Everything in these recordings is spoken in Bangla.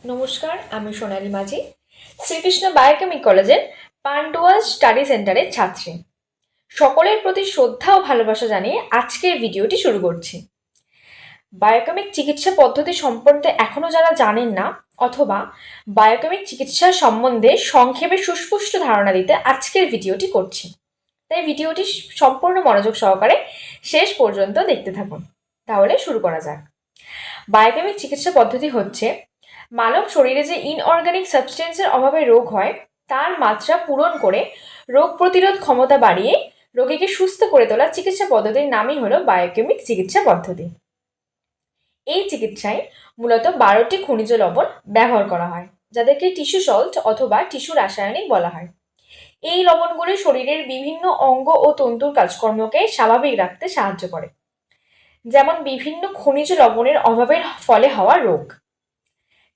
নমস্কার, আমি সোনালী মাঝি, শ্রীকৃষ্ণ বায়োকেমিক কলেজের পান্ডুয়া স্টাডি সেন্টারের ছাত্রী। সকলের প্রতি শ্রদ্ধা ও ভালোবাসা জানিয়ে আজকের ভিডিওটি শুরু করছি। বায়োকেমিক চিকিৎসা পদ্ধতি সম্পর্কে এখনও যারা জানেন না অথবা বায়োকেমিক চিকিৎসা সম্বন্ধে সংক্ষেপে সুস্পষ্ট ধারণা দিতে আজকের ভিডিওটি করছি, তাই ভিডিওটি সম্পূর্ণ মনোযোগ সহকারে শেষ পর্যন্ত দেখতে থাকুন। তাহলে শুরু করা যাক। বায়োকেমিক চিকিৎসা পদ্ধতি হচ্ছে মানব শরীরে যে ইনঅর্গানিক সাবস্টেন্সের অভাবে রোগ হয় তার মাত্রা পূরণ করে রোগ প্রতিরোধ ক্ষমতা বাড়িয়ে রোগীকে সুস্থ করে তোলা চিকিৎসা পদ্ধতির নামই হলো বায়োকেমিক চিকিৎসা পদ্ধতি। এই চিকিৎসায় মূলত 12টি খনিজ লবণ ব্যবহার করা হয়, যাদেরকে টিস্যু সল্ট অথবা টিস্যু রাসায়নিক বলা হয়। এই লবণগুলি শরীরের বিভিন্ন অঙ্গ ও তন্তুর কাজকর্মকে স্বাভাবিক রাখতে সাহায্য করে, যেমন বিভিন্ন খনিজ লবণের অভাবের ফলে হওয়া রোগ।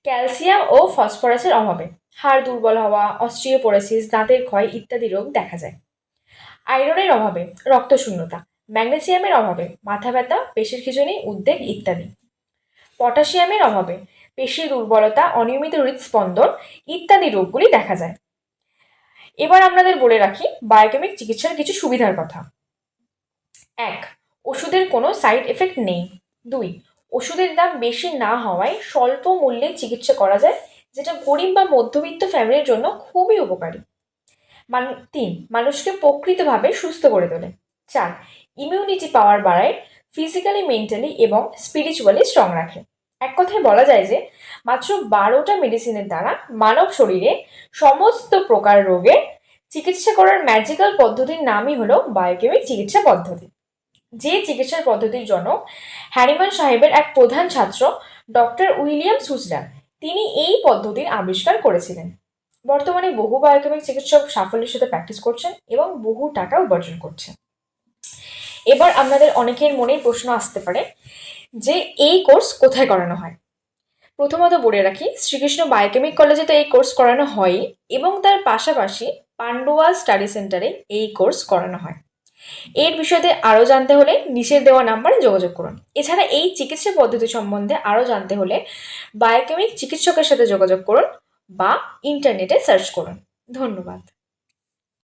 ক্যালসিয়াম ও ফসফরাসের অভাবে হাড় দুর্বল হওয়া, অস্টিওপোরোসিস, দাঁতের ক্ষয় ইত্যাদি রোগ দেখা যায়। আয়রনের অভাবে রক্তশূন্যতা, ম্যাগনেসিয়ামের অভাবে মাথা ব্যথা, পেশির খিঁচুনি, উদ্বেগ ইত্যাদি। পটাশিয়ামের অভাবে পেশির দুর্বলতা, অনিয়মিত হৃদস্পন্দন ইত্যাদি রোগগুলি দেখা যায়। এবার আপনাদের বলে রাখি বায়োকেমিক চিকিৎসার কিছু সুবিধার কথা। 1. ওষুধের কোনো সাইড এফেক্ট নেই। 2. ওষুধের দাম বেশি না হওয়ায় স্বল্প মূল্যে চিকিৎসা করা যায়, যেটা গরিব বা মধ্যবিত্ত ফ্যামিলির জন্য খুবই উপকারী। 3. মানুষকে প্রকৃতভাবে সুস্থ করে তোলে। 4. ইমিউনিটি পাওয়ার বাড়ায়, ফিজিক্যালি, মেন্টালি এবং স্পিরিচুয়ালি স্ট্রং রাখে। এক কথায় বলা যায় যে মাত্র 12টা মেডিসিনের দ্বারা মানব শরীরে সমস্ত প্রকার রোগের চিকিৎসা করার ম্যাজিক্যাল পদ্ধতির নামই হলো বায়োকেমিক চিকিৎসা পদ্ধতি। যে চিকিৎসার পদ্ধতির জনক হ্যানিম্যান সাহেবের এক প্রধান ছাত্র ডক্টর উইলিয়াম সুসডার, তিনি এই পদ্ধতির আবিষ্কার করেছিলেন। বর্তমানে বহু বায়োকেমিক চিকিৎসক সাফল্যের সাথে প্র্যাকটিস করছেন এবং বহু টাকা উপার্জন করছেন। এবার আপনাদের অনেকের মনে প্রশ্ন আসতে পারে যে এই কোর্স কোথায় করানো হয়। প্রথমত বলে রাখি, শ্রীকৃষ্ণ বায়োকেমিক কলেজে তো এই কোর্স করানো হয় এবং তার পাশাপাশি পান্ডুয়া স্টাডি সেন্টারে এই কোর্স করানো হয়। এর বিষয়ে আরও জানতে হলে নিচের দেওয়া নাম্বারে যোগাযোগ করুন। এছাড়া এই চিকিৎসা পদ্ধতি সম্বন্ধে আরও জানতে হলে বায়োকেমিক চিকিৎসকের সাথে যোগাযোগ করুন বা ইন্টারনেটে সার্চ করুন। ধন্যবাদ।